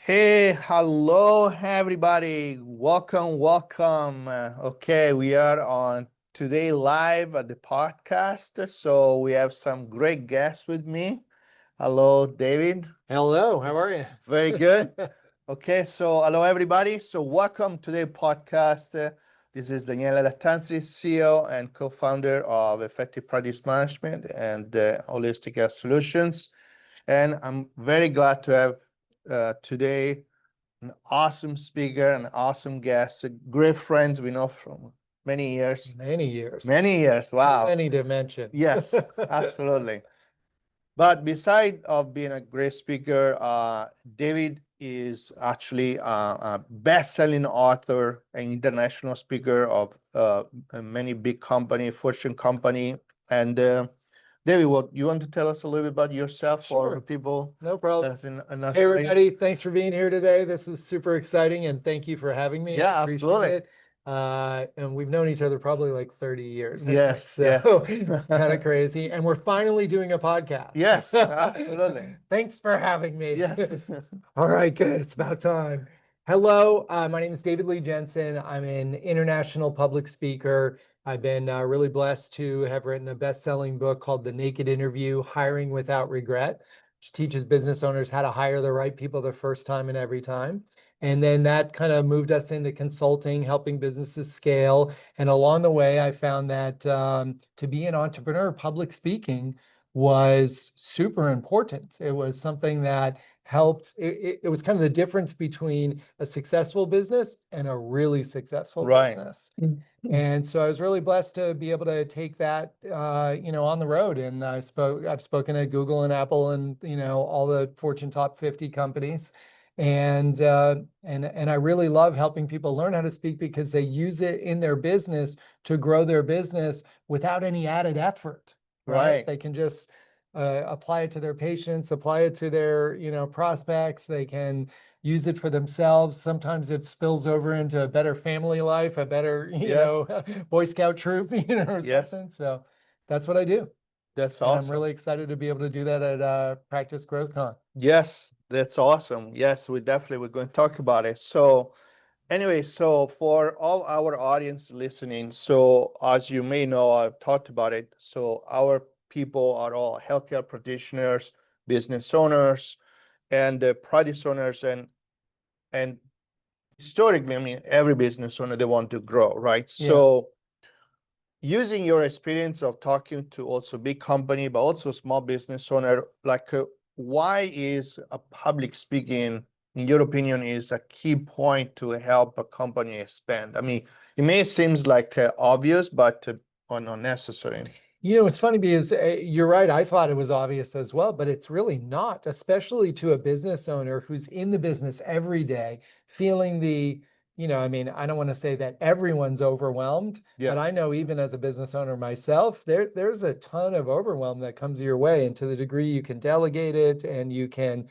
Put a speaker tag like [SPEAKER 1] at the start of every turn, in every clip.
[SPEAKER 1] Hey, hello everybody. Welcome. Okay, we are on today live at the podcast. So we have some great guests with me. Hello, David.
[SPEAKER 2] Hello, how are you?
[SPEAKER 1] Very good. Okay, so hello everybody. So welcome to the podcast. This is Daniele Lattanzi, CEO and co-founder of Effective Practice Management and Holistic Health Solutions. And I'm very glad to have today an awesome speaker, an awesome guest, a great friend we know from many years.
[SPEAKER 2] Many years.
[SPEAKER 1] Many years. Wow.
[SPEAKER 2] Many dimensions.
[SPEAKER 1] Yes, absolutely. But beside of being a great speaker, David is actually a best-selling author, an international speaker of many big company, Fortune company. And David, what you want to tell us a little bit about yourself
[SPEAKER 2] Sure.
[SPEAKER 1] for people?
[SPEAKER 2] No problem.
[SPEAKER 1] That's in
[SPEAKER 2] Hey, everybody. Thanks for being here today. This is super exciting, and thank you for having me.
[SPEAKER 1] Yeah,
[SPEAKER 2] I appreciate
[SPEAKER 1] absolutely.
[SPEAKER 2] it. And we've known each other probably like 30 years. I think.
[SPEAKER 1] Yes,
[SPEAKER 2] So kind of crazy. And we're finally doing a podcast.
[SPEAKER 1] Yes, absolutely.
[SPEAKER 2] Thanks for having me.
[SPEAKER 1] Yes.
[SPEAKER 2] All right, good. It's about time. Hello, my name is David Lee Jensen. I'm an international public speaker. I've been really blessed to have written a best-selling book called The Naked Interview: Hiring Without Regret, which teaches business owners how to hire the right people the first time and every time. And then that kind of moved us into consulting, helping businesses scale. And along the way, I found that to be an entrepreneur, public speaking was super important. It was something that helped. It was kind of the difference between a successful business and a really successful business. And so I was really blessed to be able to take that, on the road. And I've spoken at Google and Apple and, all the Fortune top 50 companies. And I really love helping people learn how to speak because they use it in their business to grow their business without any added effort, right? They can just apply it to their patients, apply it to their, prospects. They can use it for themselves. Sometimes it spills over into a better family life, a better, Boy Scout troop, or something. So that's what I do.
[SPEAKER 1] That's
[SPEAKER 2] And
[SPEAKER 1] awesome.
[SPEAKER 2] I'm really excited to be able to do that at Practice Growth Con.
[SPEAKER 1] Yes, that's awesome. Yes, we're going to talk about it. So anyway, so for all our audience listening, so as you may know, I've talked about it. So our people are all healthcare practitioners, business owners, and practice owners, and historically, I mean, every business owner, they want to grow, right?
[SPEAKER 2] Yeah.
[SPEAKER 1] So using your experience of talking to also big company, but also small business owner, like why is a public speaking, in your opinion, is a key point to help a company expand? I mean, it may seems like obvious, but unnecessary.
[SPEAKER 2] It's funny because you're right. I thought it was obvious as well, but it's really not, especially to a business owner who's in the business every day, feeling I don't want to say that everyone's overwhelmed, but I know even as a business owner myself, there's a ton of overwhelm that comes your way. And to the degree you can delegate it and you can,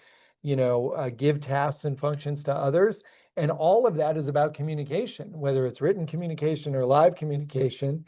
[SPEAKER 2] give tasks and functions to others. And all of that is about communication, whether it's written communication or live communication.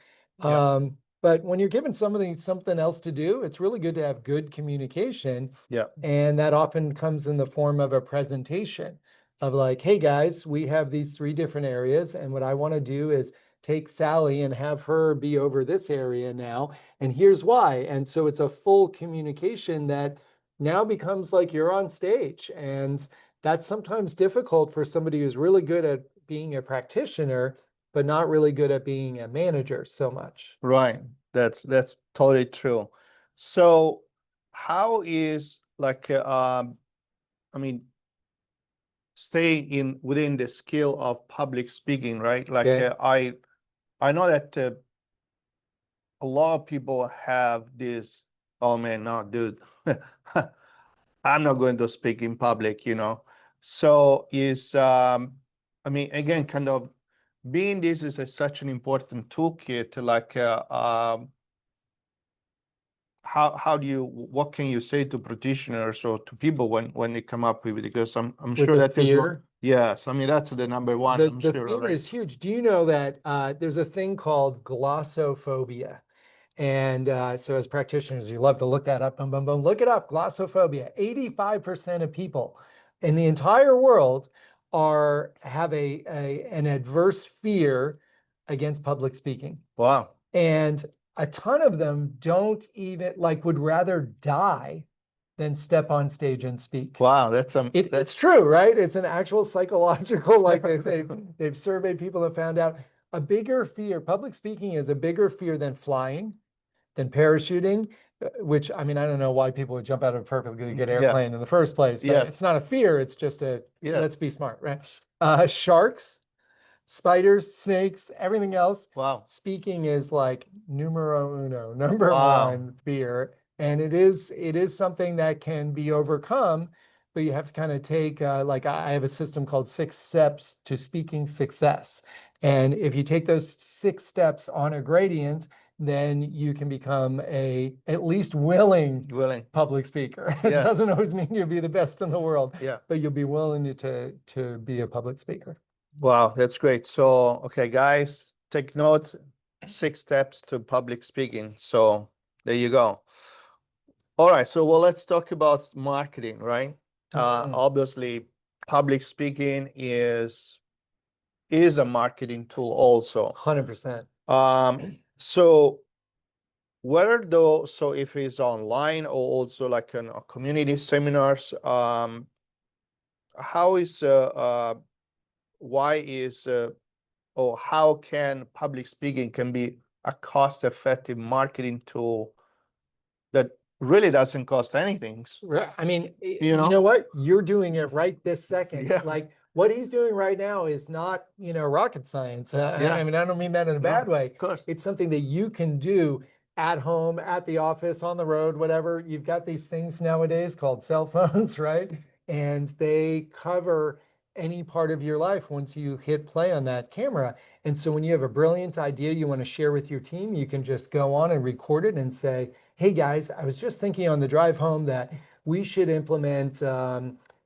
[SPEAKER 2] But when you're given something else to do, it's really good to have good communication.
[SPEAKER 1] Yeah.
[SPEAKER 2] And that often comes in the form of a presentation of like, hey guys, we have these 3 different areas. And what I want to do is take Sally and have her be over this area now. And here's why. And so it's a full communication that now becomes like you're on stage. And that's sometimes difficult for somebody who's really good at being a practitioner, but not really good at being a manager so much.
[SPEAKER 1] Right. That's totally true. So how is like stay within the skill of public speaking, right? Like I know that a lot of people have this, oh man, no, dude, I'm not going to speak in public, So again, kind of being this is such an important toolkit, like what can you say to practitioners or to people when they come up with it? Because I'm sure that
[SPEAKER 2] fear.
[SPEAKER 1] Yes, I mean that's the number one. I'm
[SPEAKER 2] The
[SPEAKER 1] sure,
[SPEAKER 2] fear
[SPEAKER 1] right?
[SPEAKER 2] is huge. Do you know that there's a thing called glossophobia? And so as practitioners, you love to look that up. Boom, boom, boom. Look it up. Glossophobia. 85% of people in the entire world have an adverse fear against public speaking.
[SPEAKER 1] Wow.
[SPEAKER 2] And a ton of them don't even would rather die than step on stage and speak.
[SPEAKER 1] Wow,
[SPEAKER 2] It's true, right? It's an actual psychological, they've surveyed people and found out a bigger fear, public speaking is a bigger fear than flying, than parachuting, which, I mean, I don't know why people would jump out of a perfectly good airplane in the first place, but
[SPEAKER 1] Yes.
[SPEAKER 2] it's not a fear, it's just
[SPEAKER 1] Yeah.
[SPEAKER 2] let's be smart, right? Sharks, spiders, snakes, everything else.
[SPEAKER 1] Wow.
[SPEAKER 2] Speaking is like numero uno, number
[SPEAKER 1] Wow.
[SPEAKER 2] one fear. And it is something that can be overcome, but you have to kind of take, I have a system called 6 steps to speaking success. And if you take those 6 steps on a gradient, then you can become at least willing public speaker. It doesn't always mean you'll be the best in the world, but you'll be willing to be a public speaker.
[SPEAKER 1] Wow, that's great. So, okay, guys, take note, 6 steps to public speaking. So there you go. All right, so well, let's talk about marketing, right? Obviously, public speaking is a marketing tool also.
[SPEAKER 2] 100%.
[SPEAKER 1] So whether though, so if it's online or also like in community seminars, how is why is or how can public speaking can be a cost-effective marketing tool that really doesn't cost anything?
[SPEAKER 2] I mean, you know what? You're doing it right this second.
[SPEAKER 1] Yeah.
[SPEAKER 2] Like what he's doing right now is not, rocket science. I mean, I don't mean that in a bad way.
[SPEAKER 1] Of course.
[SPEAKER 2] It's something that you can do at home, at the office, on the road, whatever. You've got these things nowadays called cell phones, right? And they cover any part of your life once you hit play on that camera. And so when you have a brilliant idea you want to share with your team, you can just go on and record it and say, hey guys, I was just thinking on the drive home that we should implement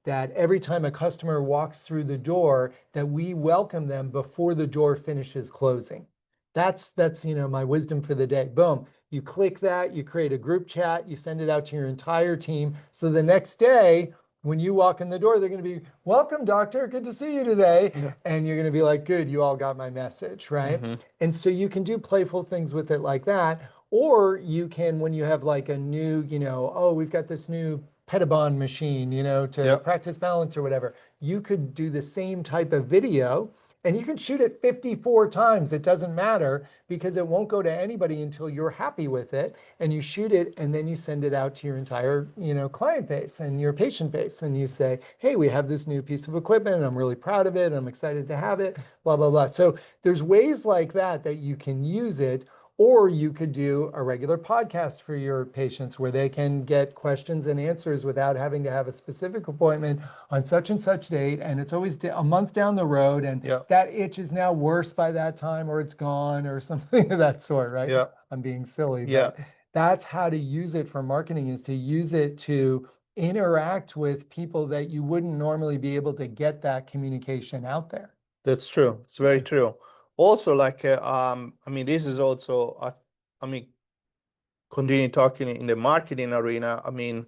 [SPEAKER 2] that every time a customer walks through the door, that we welcome them before the door finishes closing. That's my wisdom for the day. Boom. You click that, you create a group chat, you send it out to your entire team. So the next day, when you walk in the door, they're going to be, welcome, doctor, good to see you today. And you're going to be like, good, you all got my message, right? And so you can do playful things with it like that. Or you can, when you have like a new, oh, we've got this new Pettibon machine, to practice balance or whatever, you could do the same type of video and you can shoot it 54 times. It doesn't matter because it won't go to anybody until you're happy with it. And you shoot it and then you send it out to your entire, client base and your patient base. And you say, hey, we have this new piece of equipment and I'm really proud of it. I'm excited to have it, blah, blah, blah. So there's ways like that you can use it. Or you could do a regular podcast for your patients where they can get questions and answers without having to have a specific appointment on such and such date. And it's always a month down the road. And that itch is now worse by that time, or it's gone, or something of that sort, right?
[SPEAKER 1] Yeah.
[SPEAKER 2] I'm being silly. But that's how to use it for marketing, is to use it to interact with people that you wouldn't normally be able to get that communication out there.
[SPEAKER 1] That's true. It's very true. Also, like, I mean, this is also, I mean, continue talking in the marketing arena. I mean,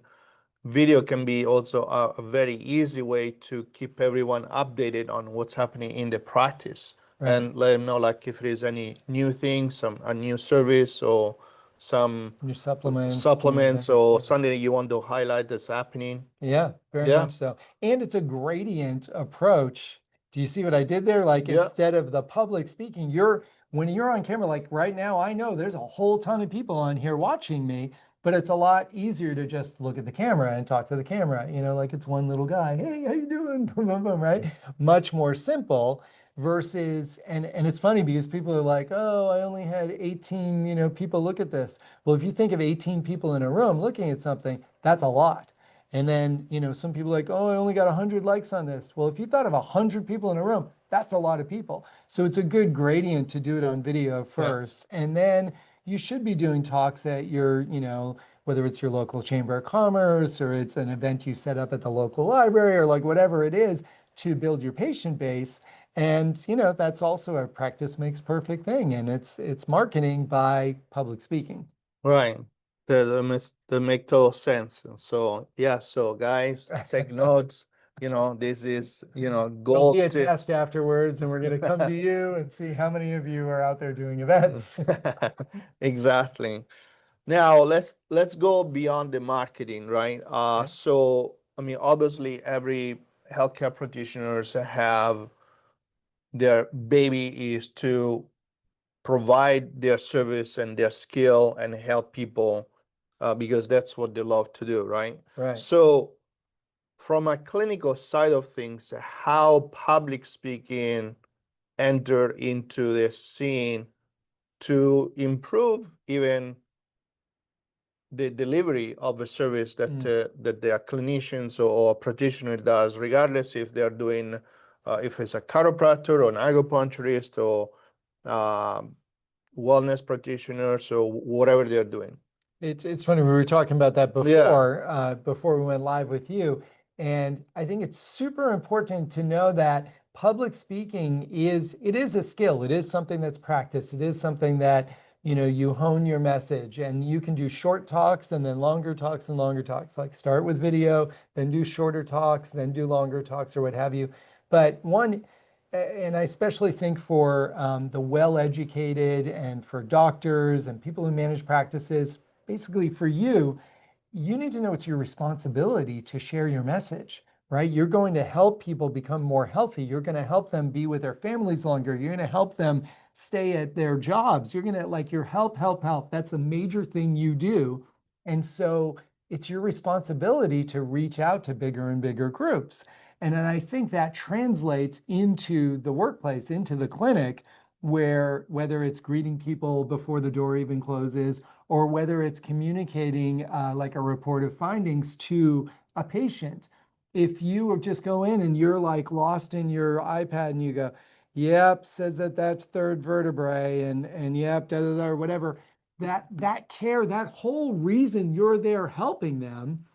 [SPEAKER 1] video can be also a very easy way to keep everyone updated on what's happening in the practice and let them know, like, if there's any new things, a new service or some
[SPEAKER 2] new supplements
[SPEAKER 1] or something you want to highlight that's happening.
[SPEAKER 2] Yeah, very much so. And it's a gradient approach. Do you see what I did there? Like instead of the public speaking, when you're on camera, like right now, I know there's a whole ton of people on here watching me, but it's a lot easier to just look at the camera and talk to the camera, like it's one little guy. Hey, how you doing? Boom, boom, boom, right? Much more simple versus, and it's funny because people are like, oh, I only had 18, people look at this. Well, if you think of 18 people in a room looking at something, that's a lot. And then, some people are like, oh, I only got 100 likes on this. Well, if you thought of 100 people in a room, that's a lot of people. So it's a good gradient to do it on video first. And then you should be doing talks at your, whether it's your local chamber of commerce or it's an event you set up at the local library or like whatever it is, to build your patient base. And, that's also a practice makes perfect thing. And it's marketing by public speaking.
[SPEAKER 1] Right. That make total sense. And so, so guys, take notes. this is,
[SPEAKER 2] There'll be
[SPEAKER 1] gold
[SPEAKER 2] a test afterwards, and we're going to come to you and see how many of you are out there doing events.
[SPEAKER 1] Exactly. Now let's go beyond the marketing, right?
[SPEAKER 2] Okay.
[SPEAKER 1] So I mean, obviously, every healthcare practitioners have their baby is to provide their service and their skill and help people because that's what they love to do, right?
[SPEAKER 2] Right.
[SPEAKER 1] So from a clinical side of things, how public speaking enter into the scene to improve even the delivery of a service that that their clinicians or practitioner does, regardless if they're doing if it's a chiropractor or an acupuncturist or um, wellness practitioner, so whatever they're doing.
[SPEAKER 2] It's funny, we were talking about that
[SPEAKER 1] Yeah,
[SPEAKER 2] before we went live with you. And I think it's super important to know that public speaking is a skill. It is something that's practiced. It is something that, you hone your message, and you can do short talks and then longer talks and longer talks. Like start with video, then do shorter talks, then do longer talks or what have you. But and I especially think for the well-educated and for doctors and people who manage practices, basically for you, you need to know it's your responsibility to share your message, right? You're going to help people become more healthy. You're going to help them be with their families longer. You're going to help them stay at their jobs. You're going to like your help, help, help. That's the major thing you do. And so it's your responsibility to reach out to bigger and bigger groups. And then I think that translates into the workplace, into the clinic, where whether it's greeting people before the door even closes, or whether it's communicating like a report of findings to a patient. If you just go in and you're like lost in your iPad and you go, yep, says that that's third vertebrae and yep, da da da, or whatever, that care, that whole reason you're there helping them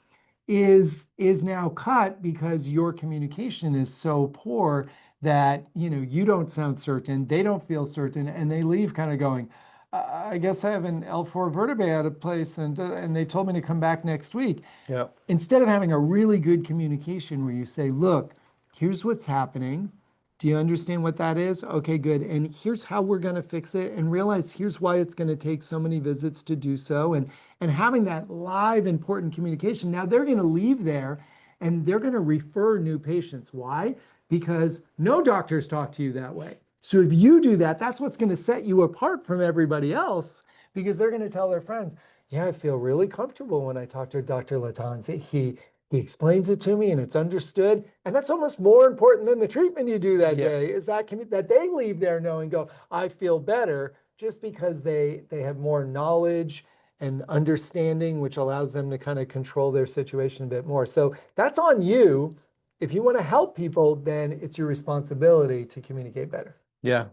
[SPEAKER 2] is now cut because your communication is so poor that you don't sound certain, they don't feel certain, and they leave kind of going, I guess I have an L4 vertebrae out of place, and they told me to come back next week.
[SPEAKER 1] yeah,
[SPEAKER 2] Instead of having a really good communication where you say, look, here's what's happening. Do you understand what that is? Okay, good. And here's how we're going to fix it. And realize here's why it's going to take so many visits to do so. And having that live, important communication. Now they're going to leave there and they're going to refer new patients. Why? Because no doctors talk to you that way. So if you do that, that's what's going to set you apart from everybody else, because they're going to tell their friends, yeah, I feel really comfortable when I talk to Dr. Lattanzi. He explains it to me and it's understood. And that's almost more important than the treatment you do that
[SPEAKER 1] yeah,
[SPEAKER 2] day, is that that they leave there knowing, go, I feel better, just because they have more knowledge and understanding, which allows them to kind of control their situation a bit more. So that's on you. If you want to help people, then it's your responsibility to communicate better.
[SPEAKER 1] yeah,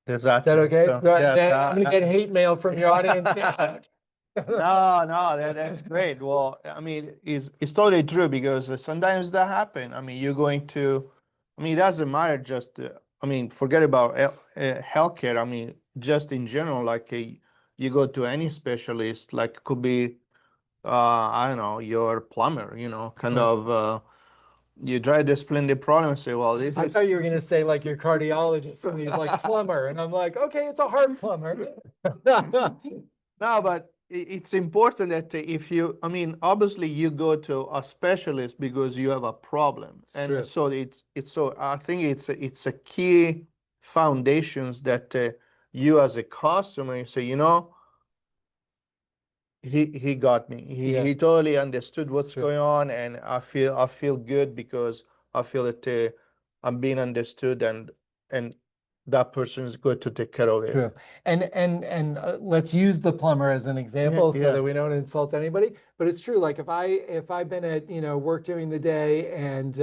[SPEAKER 2] Is that
[SPEAKER 1] exactly.
[SPEAKER 2] okay?
[SPEAKER 1] So
[SPEAKER 2] Right,
[SPEAKER 1] yeah,
[SPEAKER 2] I'm going to get hate mail from your audience now.
[SPEAKER 1] no, that's great. Well, I mean, it's totally true because sometimes that happen. I mean, you're going to, I mean, it doesn't matter just, I mean, forget about healthcare. I mean, just in general, like you go to any specialist, like could be, I don't know, your plumber, kind
[SPEAKER 2] Right.
[SPEAKER 1] of, you try to explain the problem and say, well, this
[SPEAKER 2] I
[SPEAKER 1] is,
[SPEAKER 2] thought you were going to say like your cardiologist and he's like plumber. And I'm like, okay, it's a heart plumber.
[SPEAKER 1] no, but it's important that if you, I mean, obviously you go to a specialist because you have a problem,
[SPEAKER 2] It's
[SPEAKER 1] and
[SPEAKER 2] true.
[SPEAKER 1] so it's so I think it's a key foundations that you as a customer you say, he got me.
[SPEAKER 2] Yeah,
[SPEAKER 1] He totally understood
[SPEAKER 2] it's
[SPEAKER 1] what's
[SPEAKER 2] true.
[SPEAKER 1] going on, and I feel good because I feel that I'm being understood, and that person is going to take care of it.
[SPEAKER 2] True. And let's use the plumber as an
[SPEAKER 1] Yeah,
[SPEAKER 2] example so
[SPEAKER 1] yeah,
[SPEAKER 2] that we don't insult anybody. But it's true. Like if I've been at, work during the day and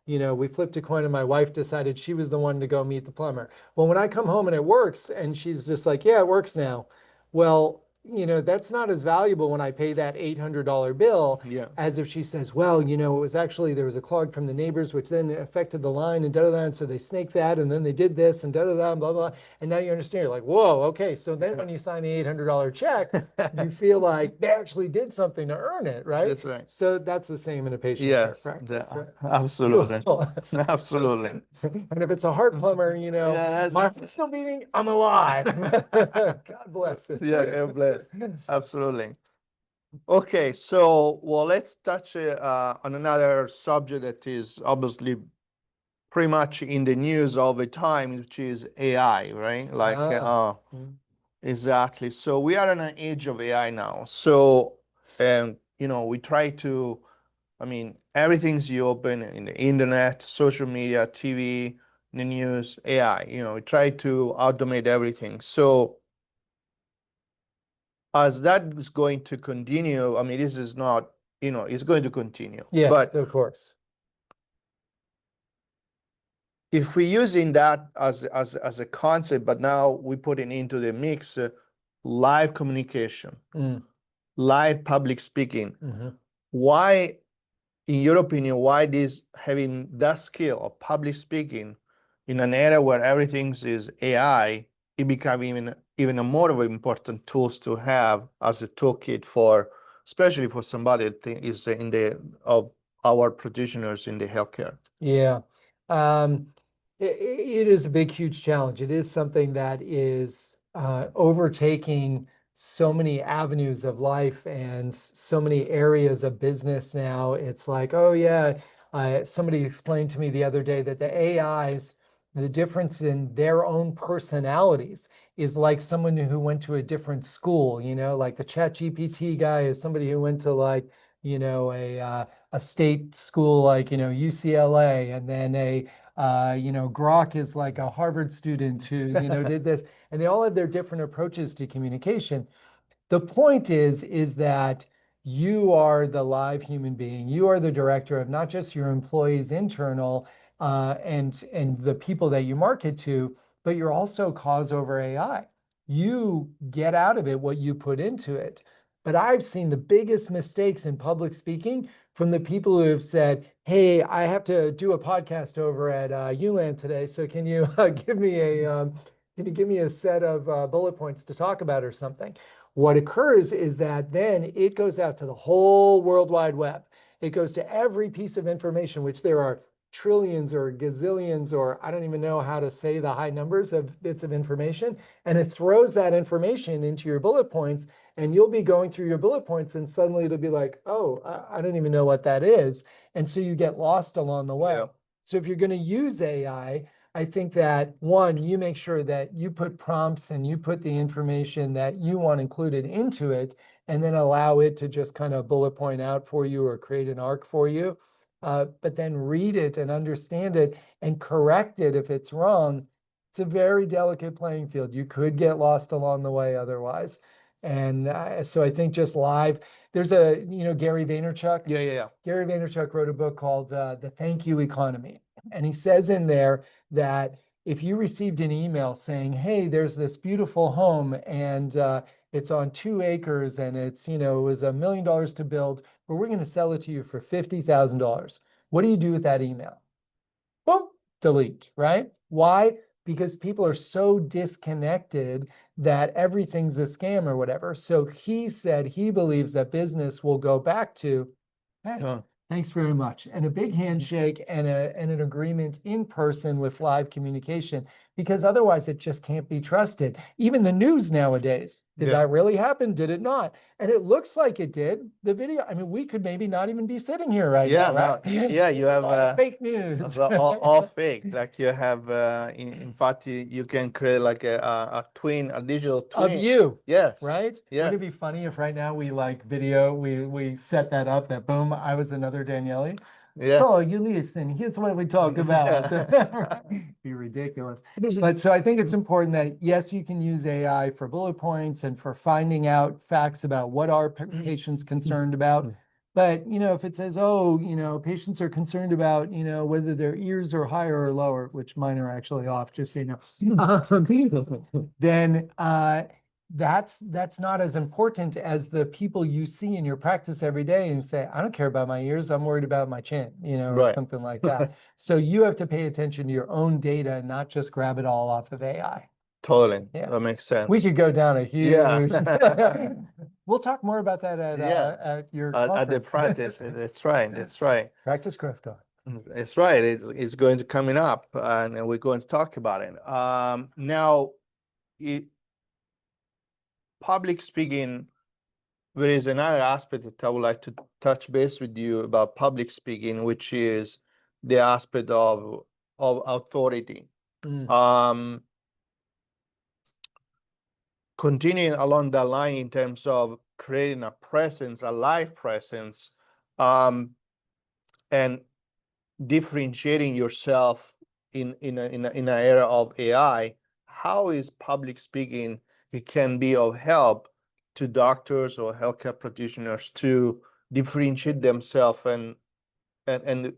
[SPEAKER 2] we flipped a coin and my wife decided she was the one to go meet the plumber. Well, when I come home and it works and she's just like, yeah, it works now. Well, that's not as valuable when I pay that $800 bill
[SPEAKER 1] Yeah.
[SPEAKER 2] as if she says, well, it was actually, there was a clog from the neighbors, which then affected the line and da-da-da, and so they snaked that, and then they did this and da-da-da, blah, blah, and now you understand, you're like, whoa, okay, so then when you sign the $800 check, you feel like they actually did something to earn it, right?
[SPEAKER 1] That's right.
[SPEAKER 2] So that's the same in a patient care
[SPEAKER 1] Yes,
[SPEAKER 2] practice. Right?
[SPEAKER 1] absolutely.
[SPEAKER 2] Cool.
[SPEAKER 1] Absolutely.
[SPEAKER 2] And if it's a heart plumber,
[SPEAKER 1] Yeah,
[SPEAKER 2] my heart's still beating, I'm alive. God bless it.
[SPEAKER 1] yeah, God bless. Absolutely. Okay, so well, let's touch on another subject that is obviously pretty much in the news all the time, which is AI, right? Like, exactly. So we are in an age of AI now. So, and we try to, I mean, everything's you open in the internet, social media, TV, the news, AI. We try to automate everything. So as that is going to continue, I mean, this is not, it's going to continue.
[SPEAKER 2] Yes,
[SPEAKER 1] But
[SPEAKER 2] of course.
[SPEAKER 1] if we're using that as a concept, but now we put it into the mix, live communication, live public speaking, why, in your opinion, why this having that skill of public speaking in an era where everything is AI, it become even a more of an important tools to have as a toolkit for, especially for somebody that is in the of our practitioners in the healthcare.
[SPEAKER 2] Yeah. It is a big, huge challenge. It is something that is overtaking so many avenues of life and so many areas of business now. It's like, oh yeah, somebody explained to me the other day that the AIs, the difference in their own personalities is like someone who went to a different school, like the ChatGPT guy is somebody who went to like, a state school like, UCLA, and then Grok is like a Harvard student who, did this, and they all have their different approaches to communication. The point is that you are the live human being. You are the director of not just your employees internal and the people that you market to, but you're also cause over AI. You get out of it what you put into it. But I've seen the biggest mistakes in public speaking from the people who have said, "Hey, I have to do a podcast over at ULAN today, so can you give me a set of bullet points to talk about or something?" What occurs is that then it goes out to the whole World Wide Web. It goes to every piece of information, which there are trillions or gazillions, or I don't even know how to say the high numbers of bits of information. And it throws that information into your bullet points, and you'll be going through your bullet points, and suddenly it'll be like, oh, I don't even know what that is. And so you get lost along the way.
[SPEAKER 1] Yeah.
[SPEAKER 2] So if you're going to use AI, I think that one, you make sure that you put prompts and you put the information that you want included into it, and then allow it to just kind of bullet point out for you or create an arc for you. But then read it and understand it and correct it if it's wrong. It's a very delicate playing field. You could get lost along the way otherwise. And so I think just live, there's Gary Vaynerchuk.
[SPEAKER 1] Yeah.
[SPEAKER 2] Gary Vaynerchuk wrote a book called The Thank You Economy. And he says in there that if you received an email saying, hey, there's this beautiful home and it's on 2 acres and it's, it was $1 million to build, but we're going to sell it to you for $50,000. What do you do with that email? Boom, delete, right? Why? Because people are so disconnected that everything's a scam or whatever. So he said he believes that business will go back to, hey, thanks very much, and a big handshake and an agreement in person with live communication, because otherwise it just can't be trusted. Even the news nowadays, did that really happen? Did it not? And it looks like it did. The video, I mean, we could maybe not even be sitting here right now, right?
[SPEAKER 1] Yeah, you have
[SPEAKER 2] fake news.
[SPEAKER 1] all fake. Like you have, in fact, you can create like a digital twin
[SPEAKER 2] of you.
[SPEAKER 1] Yes.
[SPEAKER 2] Right?
[SPEAKER 1] Yes.
[SPEAKER 2] Wouldn't it be funny if right now we like video, we set that up, that boom, I was another Daniele.
[SPEAKER 1] Yeah.
[SPEAKER 2] So you listen, here's what we talk about. Be ridiculous. But so I think it's important that yes, you can use AI for bullet points and for finding out facts about what are patients concerned about. But if it says, oh, patients are concerned about, whether their ears are higher or lower, which mine are actually off, just so you know, then that's not as important as the people you see in your practice every day and you say, I don't care about my ears, I'm worried about my chin, you know, or
[SPEAKER 1] Right.
[SPEAKER 2] something like that. So you have to pay attention to your own data and not just grab it all off of AI.
[SPEAKER 1] Totally.
[SPEAKER 2] Yeah.
[SPEAKER 1] That makes sense.
[SPEAKER 2] We could go down a
[SPEAKER 1] Yeah.
[SPEAKER 2] huge. We'll talk more about that
[SPEAKER 1] Yeah.
[SPEAKER 2] at your
[SPEAKER 1] At the
[SPEAKER 2] conference.
[SPEAKER 1] practice. That's right. That's right.
[SPEAKER 2] Practice Cresco.
[SPEAKER 1] It's right. It's going to coming up, and we're going to talk about it. Now, public speaking, there is another aspect that I would like to touch base with you about public speaking, which is the aspect of authority.
[SPEAKER 2] Mm.
[SPEAKER 1] Continuing along that line in terms of creating a presence, a live presence, and differentiating yourself in an era of AI, how is public speaking, it can be of help to doctors or healthcare practitioners to differentiate themselves and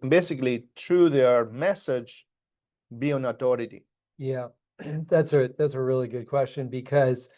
[SPEAKER 1] basically through their message be an authority.
[SPEAKER 2] Yeah, that's a really good question because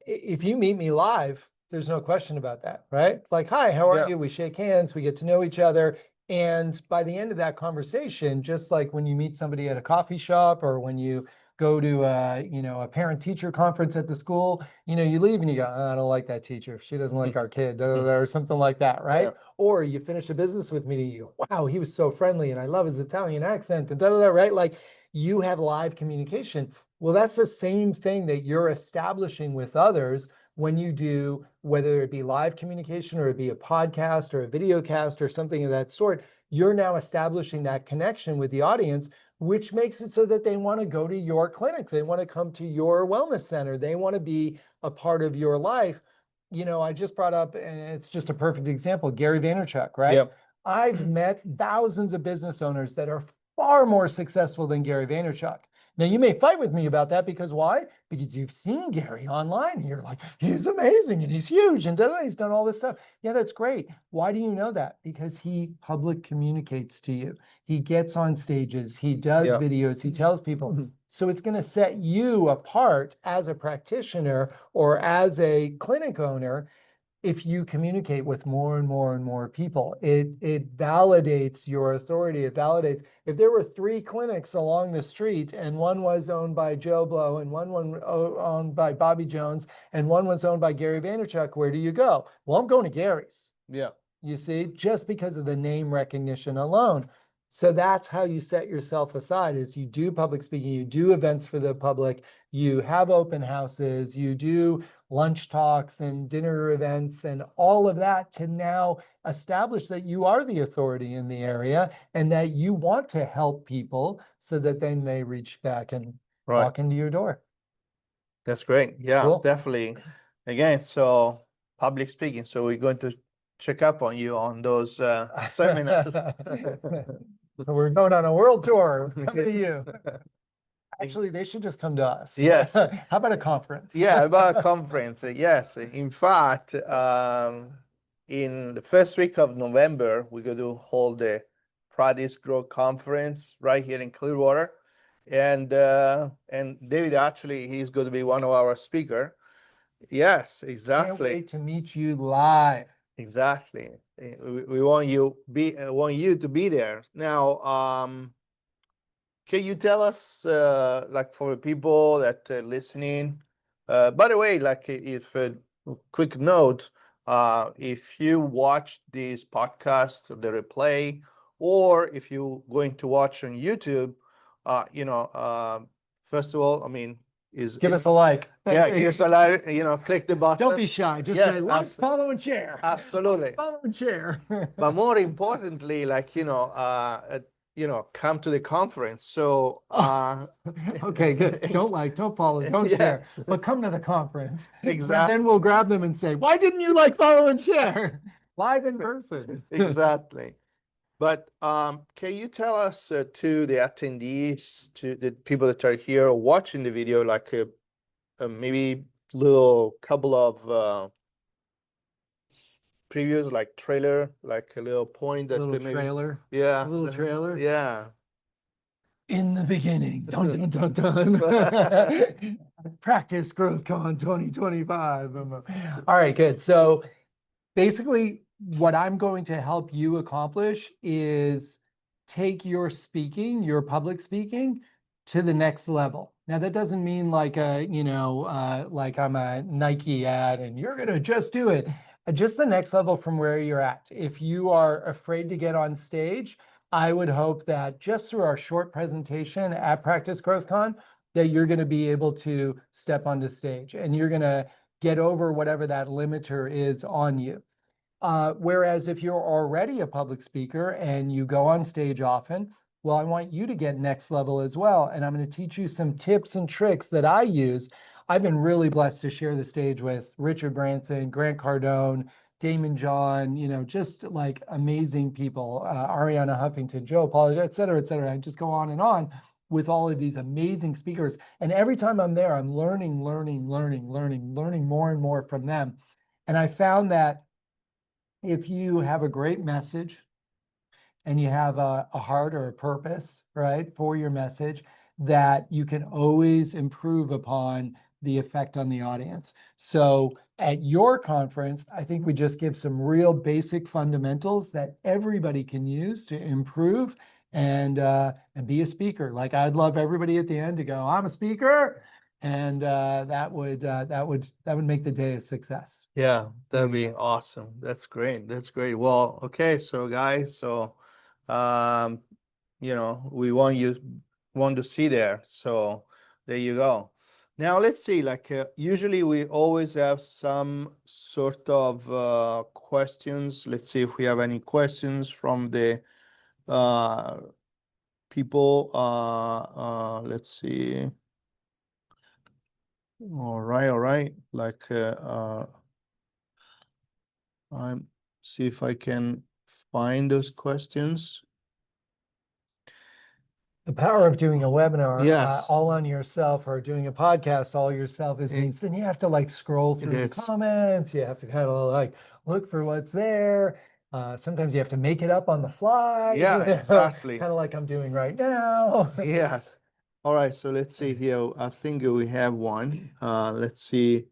[SPEAKER 2] if you meet me live, there's no question about that, right? Like, hi, how are
[SPEAKER 1] Yeah.
[SPEAKER 2] you? We shake hands, we get to know each other. And by the end of that conversation, just like when you meet somebody at a coffee shop or when you go to a parent teacher conference at the school, you leave and you go, I don't like that teacher. She doesn't like our kid, or something like that, right?
[SPEAKER 1] Yeah.
[SPEAKER 2] Or you finish a business with me, you go, wow, he was so friendly and I love his Italian accent and da da da, right? Like you have live communication. Well, that's the same thing that you're establishing with others when you do, whether it be live communication or it be a podcast or a video cast or something of that sort. You're now establishing that connection with the audience, which makes it so that they want to go to your clinic. They want to come to your wellness center. They want to be a part of your life. I just brought up, and it's just a perfect example, Gary Vaynerchuk, right?
[SPEAKER 1] Yep.
[SPEAKER 2] I've met thousands of business owners that are far more successful than Gary Vaynerchuk. Now, you may fight with me about that because why? Because you've seen Gary online and you're like, he's amazing and he's huge and he's done all this stuff. Yeah, that's great. Why do you know that? Because he public communicates to you. He gets on stages, he does videos, he tells people. So it's going to set you apart as a practitioner or as a clinic owner if you communicate with more and more and more people. It validates your authority. It validates if there were 3 clinics along the street and one was owned by Joe Blow and one owned by Bobby Jones and one was owned by Gary Vaynerchuk, where do you go? Well, I'm going to Gary's.
[SPEAKER 1] Yeah.
[SPEAKER 2] You see, just because of the name recognition alone. So that's how you set yourself aside is you do public speaking, you do events for the public, you have open houses, you do lunch talks and dinner events and all of that to now establish that you are the authority in the area and that you want to help people so that then they reach back and walk into your door.
[SPEAKER 1] That's great. Yeah,
[SPEAKER 2] Cool.
[SPEAKER 1] definitely. Again, so public speaking. So we're going to check up on you on those seminars.
[SPEAKER 2] We're going on a world tour. Coming to you. Actually, they should just come to us.
[SPEAKER 1] Yes.
[SPEAKER 2] How about a conference?
[SPEAKER 1] Yeah, about a conference. Yes. In fact, in the first week of November, we're going to hold the Practice Grow Conference right here in Clearwater. And David, actually, he's going to be one of our speaker. Yes,
[SPEAKER 2] Can't
[SPEAKER 1] exactly.
[SPEAKER 2] wait to meet you live.
[SPEAKER 1] Exactly. We want you to be there. Now, can you tell us, like for the people that are listening, by the way, like if quick note, if you watch this podcast, the replay, or if you're going to watch on YouTube, first of all, I mean,
[SPEAKER 2] Give us a like.
[SPEAKER 1] yeah, give us a like, click the button.
[SPEAKER 2] Don't be shy. Just say like, follow, and share.
[SPEAKER 1] Absolutely.
[SPEAKER 2] Follow and share.
[SPEAKER 1] But more importantly, like, come to the conference. So,
[SPEAKER 2] okay, good. Don't follow, don't share,
[SPEAKER 1] yes,
[SPEAKER 2] but come to the conference.
[SPEAKER 1] Exactly.
[SPEAKER 2] Then we'll grab them and say, why didn't you like, follow, and share? Live in person.
[SPEAKER 1] exactly. But can you tell us to the attendees, to the people that are here watching the video, like maybe little couple of previews, like trailer, like a little point that
[SPEAKER 2] Little
[SPEAKER 1] maybe,
[SPEAKER 2] trailer.
[SPEAKER 1] yeah,
[SPEAKER 2] A little trailer.
[SPEAKER 1] yeah.
[SPEAKER 2] In the beginning, dun, dun, dun, dun. Practice GrowthCon 2025. All right, good. So basically, what I'm going to help you accomplish is take your speaking, your public speaking, to the next level. Now, that doesn't mean like like I'm a Nike ad and you're gonna just do it. Just the next level from where you're at. If you are afraid to get on stage, I would hope that just through our short presentation at Practice GrowthCon, that you're going to be able to step onto stage and you're going to get over whatever that limiter is on you. Whereas if you're already a public speaker and you go on stage often, well, I want you to get next level as well. And I'm going to teach you some tips and tricks that I use. I've been really blessed to share the stage with Richard Branson, Grant Cardone, Damon John, just like amazing people, Ariana Huffington, Joe Paul, et cetera, et cetera. I just go on with all of these amazing speakers. And every time I'm there, I'm learning more and more from them. And I found that if you have a great message and you have a heart or a purpose, right, for your message, that you can always improve upon the effect on the audience. So at your conference, I think we just give some real basic fundamentals that everybody can use to improve and be a speaker. Like I'd love everybody at the end to go, I'm a speaker. And that would make the day a success.
[SPEAKER 1] Yeah, that'd be awesome. That's great. That's great. Well, okay, so guys, so we want to see there. So there you go. Now let's see, like usually we always have some sort of questions. Let's see if we have any questions from the people. Let's see. All right. Like I'm see if I can find those questions.
[SPEAKER 2] The power of doing a webinar
[SPEAKER 1] Yes.
[SPEAKER 2] all on yourself or doing a podcast all yourself means then you have to like scroll through the comments. You have to kind of like look for what's there. Sometimes you have to make it up on the fly.
[SPEAKER 1] Yeah, exactly.
[SPEAKER 2] Kind of like I'm doing right now.
[SPEAKER 1] Yes. All right, so let's see here. I think we have one. Let's see.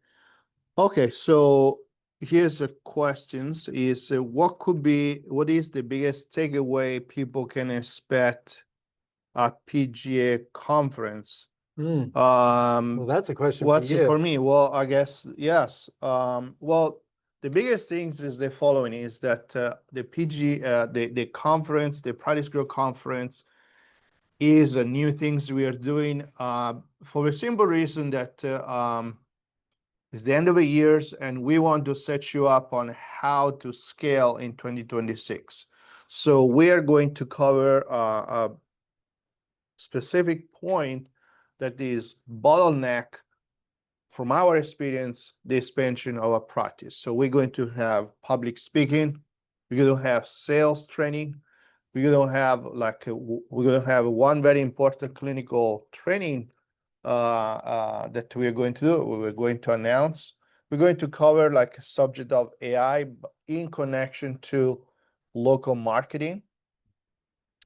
[SPEAKER 1] Okay, so here's the questions is what is the biggest takeaway people can expect at PGA conference?
[SPEAKER 2] Well, that's a question
[SPEAKER 1] What's
[SPEAKER 2] for you.
[SPEAKER 1] For me? Well, I guess, yes. Well, the biggest things is the following is that the the conference, the Practice Grow conference is new things we are doing for the simple reason that it's the end of the years and we want to set you up on how to scale in 2026. So we are going to cover a specific point that is bottleneck from our experience, the expansion of our practice. So we're going to have public speaking, we're going to have sales training, we're going to have one very important clinical training that we are going to do. We're going to announce. We're going to cover like a subject of AI in connection to local marketing,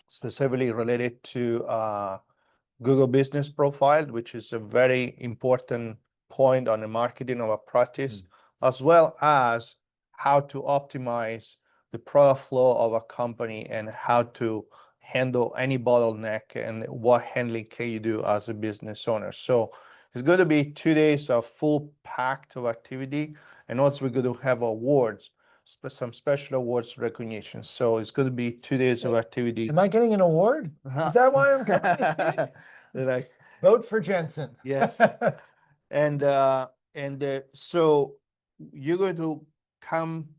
[SPEAKER 1] specifically related to Google Business Profile, which is a very important point on the marketing of a practice, as well as how to optimize the product flow of a company and how to handle any bottleneck and what handling can you do as a business owner. So it's going to be 2 days of full packed of activity, and also we're going to have awards, some special awards recognition. So it's going to be 2 days of activity.
[SPEAKER 2] Am I getting an award? Is that why I'm going to speak?
[SPEAKER 1] Like,
[SPEAKER 2] vote for Jensen.
[SPEAKER 1] Yes. And so you're going to come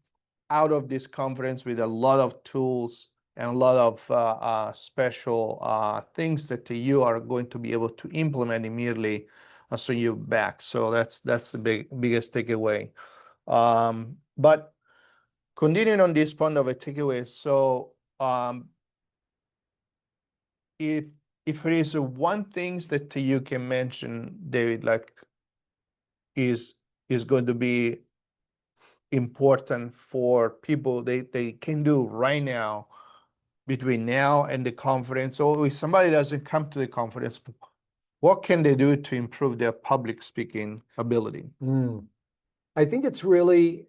[SPEAKER 1] out of this conference with a lot of tools and a lot of special things that you are going to be able to implement immediately as soon you're back. So that's the biggest takeaway. But continuing on this point of a takeaway, so if there is one thing that you can mention, David, like is going to be important for people they can do right now between now and the conference, or if somebody doesn't come to the conference, what can they do to improve their public speaking ability?
[SPEAKER 2] I think it's really,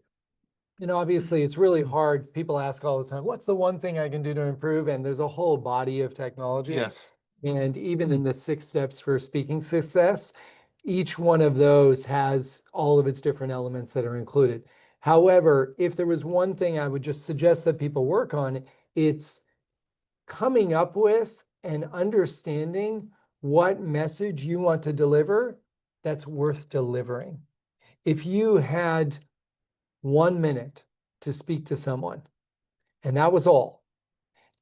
[SPEAKER 2] obviously it's really hard. People ask all the time, what's the one thing I can do to improve? And there's a whole body of technology.
[SPEAKER 1] Yes.
[SPEAKER 2] And even in the 6 steps for speaking success, each one of those has all of its different elements that are included. However, if there was one thing I would just suggest that people work on, it's coming up with and understanding what message you want to deliver that's worth delivering. If you had 1 minute to speak to someone, and that was all,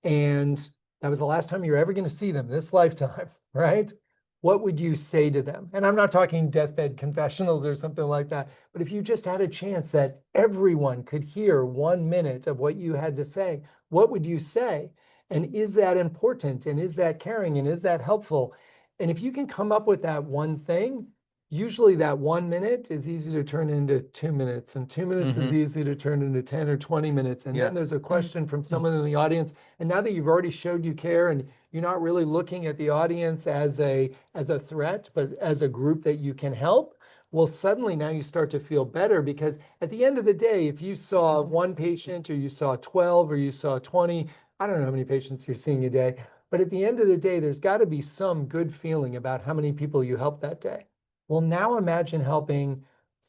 [SPEAKER 2] and that was the last time you're ever going to see them this lifetime, right? What would you say to them? And I'm not talking deathbed confessionals or something like that, but if you just had a chance that everyone could hear 1 minute of what you had to say, what would you say? And is that important? And is that caring? And is that helpful? And if you can come up with that one thing, usually that 1 minute is easy to turn into 2 minutes, and 2 minutes is easy to turn into 10 or 20 minutes. And then there's a question from someone in the audience. And now that you've already showed you care and you're not really looking at the audience as a threat, but as a group that you can help, well, suddenly now you start to feel better, because at the end of the day, if you saw one patient or you saw 12 or you saw 20, I don't know how many patients you're seeing a day, but at the end of the day, there's got to be some good feeling about how many people you helped that day. Well, now imagine helping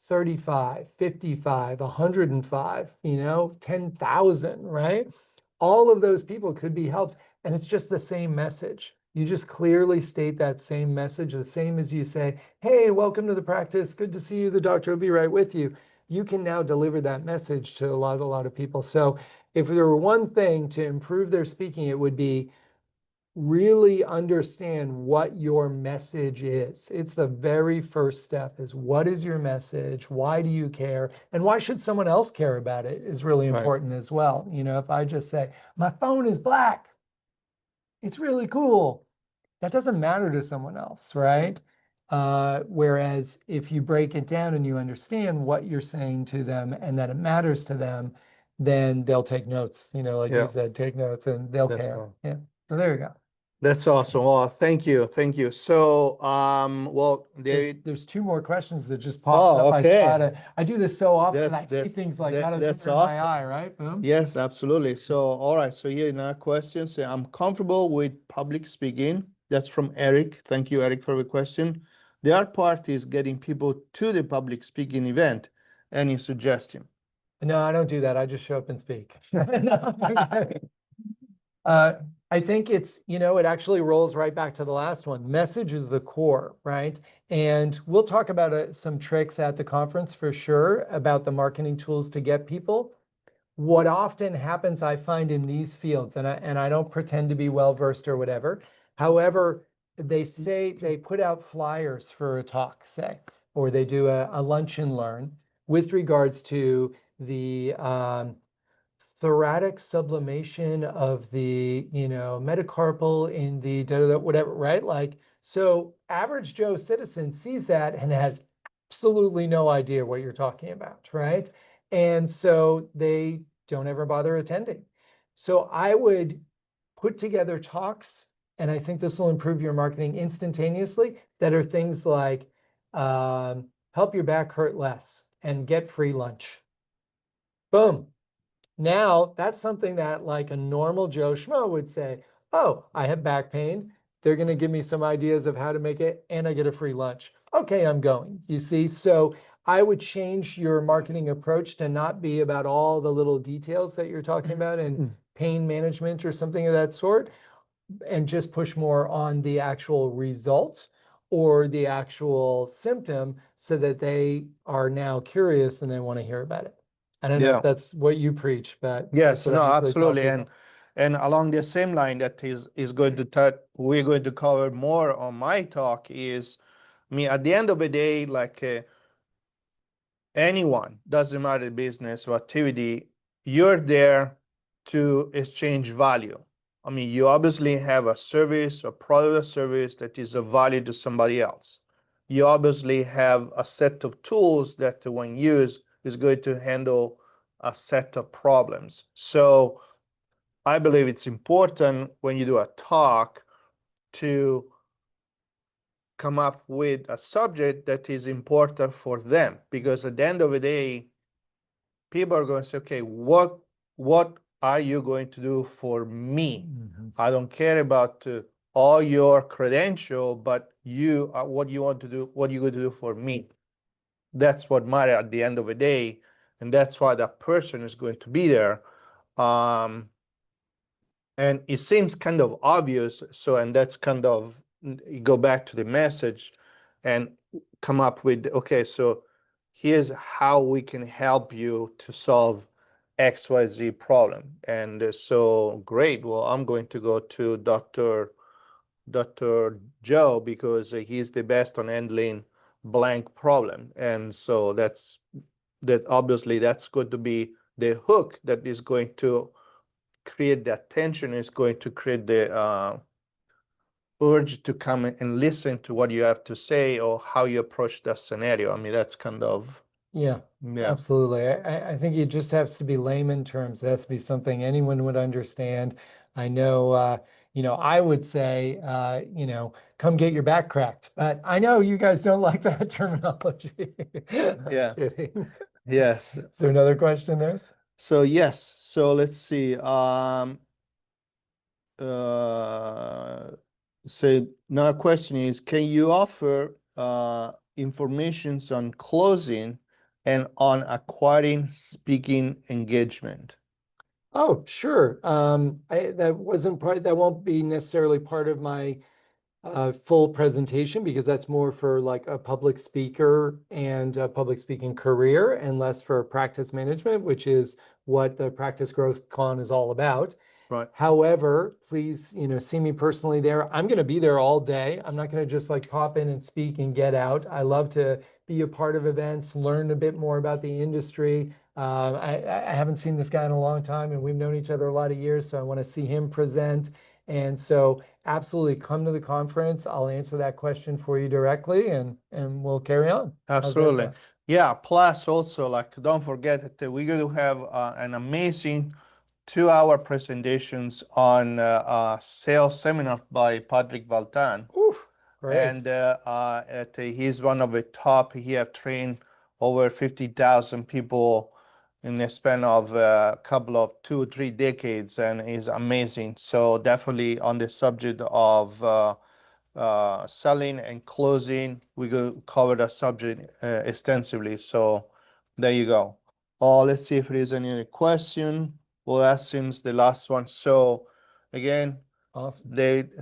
[SPEAKER 2] 35, 55, 105, 10,000, right? All of those people could be helped, and it's just the same message. You just clearly state that same message, the same as you say, hey, welcome to the practice. Good to see you. The doctor will be right with you. You can now deliver that message to a lot of people. So if there were one thing to improve their speaking, it would be really understand what your message is. It's the very first step, is what is your message? Why do you care? And why should someone else care about it is really important as well. If I just say, my phone is black, it's really cool, that doesn't matter to someone else, right? Whereas if you break it down and you understand what you're saying to them and that it matters to them, then they'll take notes, like you said, take notes, and they'll care.
[SPEAKER 1] Cool.
[SPEAKER 2] Yeah. So there you go.
[SPEAKER 1] That's awesome. Oh, thank you. Thank you. So, well,
[SPEAKER 2] there's 2 more questions that just popped up.
[SPEAKER 1] okay.
[SPEAKER 2] I do this so often. I see
[SPEAKER 1] That's
[SPEAKER 2] things like out of
[SPEAKER 1] that's
[SPEAKER 2] corner of my
[SPEAKER 1] awesome.
[SPEAKER 2] eye, right? Boom.
[SPEAKER 1] Yes, absolutely. So, all right. So here now questions. I'm comfortable with public speaking. That's from Eric. Thank you, Eric, for the question. The hard part is getting people to the public speaking event. Any suggestion?
[SPEAKER 2] No, I don't do that. I just show up and speak. I think it's, it actually rolls right back to the last one. Message is the core, right? And we'll talk about some tricks at the conference for sure about the marketing tools to get people. What often happens, I find, in these fields, and I don't pretend to be well-versed or whatever. However, they say they put out flyers for a talk, say, or they do a lunch and learn with regards to the thoracic sublimation of the, metacarpal in the whatever, right? Like, so average Joe citizen sees that and has absolutely no idea what you're talking about, right? And so they don't ever bother attending. So I would put together talks, and I think this will improve your marketing instantaneously, that are things like help your back hurt less and get free lunch. Boom. Now that's something that like a normal Joe Schmo would say, oh, I have back pain. They're going to give me some ideas of how to make it, and I get a free lunch. Okay, I'm going. You see? So I would change your marketing approach to not be about all the little details that you're talking about and pain management or something of that sort, and just push more on the actual result or the actual symptom, so that they are now curious and they want to hear about it. I don't know if that's what you preach, but
[SPEAKER 1] yes,
[SPEAKER 2] that's what
[SPEAKER 1] no,
[SPEAKER 2] I usually tell
[SPEAKER 1] absolutely.
[SPEAKER 2] people.
[SPEAKER 1] And along the same line that is going to touch, we're going to cover more on my talk is, I mean, at the end of the day, like anyone, doesn't matter business or activity, you're there to exchange value. I mean, you obviously have a service, a product or service that is of value to somebody else. You obviously have a set of tools that when used is going to handle a set of problems. So I believe it's important when you do a talk to come up with a subject that is important for them, because at the end of the day, people are going to say, okay, what are you going to do for me? I don't care about all your credential, but you what you want to do, what you're going to do for me. That's what matters at the end of the day, and that's why that person is going to be there. And it seems kind of obvious, so, and that's kind of, you go back to the message and come up with, okay, so here's how we can help you to solve XYZ problem. And so great, well, I'm going to go to Dr. Joe because he's the best on handling blank problem. And so that obviously that's going to be the hook that is going to create the attention, is going to create the urge to come and listen to what you have to say or how you approach that scenario. I mean, that's kind of,
[SPEAKER 2] Yeah, absolutely. I think it just has to be layman terms. It has to be something anyone would understand. I know, I would say, come get your back cracked, but I know you guys don't like that terminology.
[SPEAKER 1] Yeah.
[SPEAKER 2] Kidding.
[SPEAKER 1] Yes.
[SPEAKER 2] Is there another question there?
[SPEAKER 1] So yes, so let's see. So now question is, can you offer information on closing and on acquiring speaking engagement?
[SPEAKER 2] Oh, sure. That won't be necessarily part of my full presentation because that's more for like a public speaker and a public speaking career and less for practice management, which is what the Practice Growth Con is all about.
[SPEAKER 1] Right.
[SPEAKER 2] However, please, see me personally there. I'm going to be there all day. I'm not going to just like pop in and speak and get out. I love to be a part of events, learn a bit more about the industry. I haven't seen this guy in a long time, and we've known each other a lot of years, so I want to see him present. And so absolutely come to the conference. I'll answer that question for you directly and we'll carry on.
[SPEAKER 1] Absolutely. Yeah. Plus also, like, don't forget that we're going to have an amazing 2-hour presentations on sales seminar by Patrick Valtan.
[SPEAKER 2] Oof, great.
[SPEAKER 1] And he's one of the top. He have trained over 50,000 people in the span of a couple of 2 or 3 decades, and is amazing. So definitely on the subject of selling and closing, we go cover the subject extensively. So there you go. Let's see if there is any other question. We'll ask since the last one. So again,
[SPEAKER 2] awesome.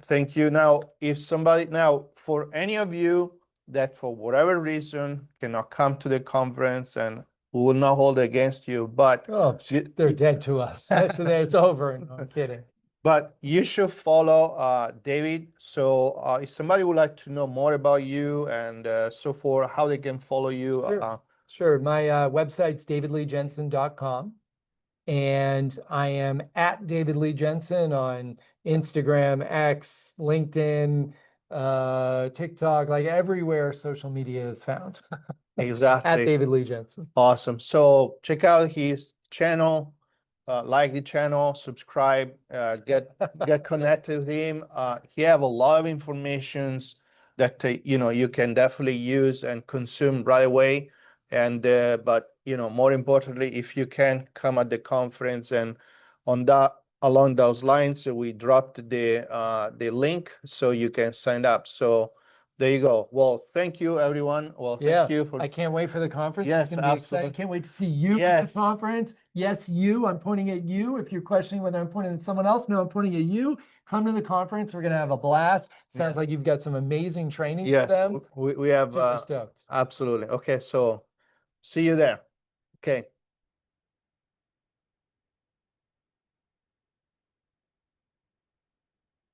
[SPEAKER 1] Thank you. Now, if somebody, now for any of you that for whatever reason cannot come to the conference, and we will not hold it against you, but
[SPEAKER 2] they're dead to us. It's over. No, I'm kidding.
[SPEAKER 1] But you should follow David. So if somebody would like to know more about you and so forth, how they can follow you.
[SPEAKER 2] Sure. My website's davidleejensen.com. And I am at David Lee Jensen on Instagram, X, LinkedIn, TikTok, like everywhere social media is found.
[SPEAKER 1] Exactly.
[SPEAKER 2] At David Lee Jensen.
[SPEAKER 1] Awesome. So check out his channel. Like the channel, subscribe, get connected with him. He have a lot of informations that you can definitely use and consume right away. And but more importantly, if you can come at the conference, and on that along those lines, we dropped the link so you can sign up. So there you go. Well, thank you, everyone. Well, thank you for.
[SPEAKER 2] I can't wait for the conference.
[SPEAKER 1] Yes,
[SPEAKER 2] it's going to be exciting. I can't wait to see you at the conference. Yes, you. I'm pointing at you. If you're questioning whether I'm pointing at someone else, no, I'm pointing at you. Come to the conference. We're going to have a blast. Sounds like you've got some amazing training for them.
[SPEAKER 1] We have.
[SPEAKER 2] Super stoked.
[SPEAKER 1] Absolutely. Okay, so see you there. Okay.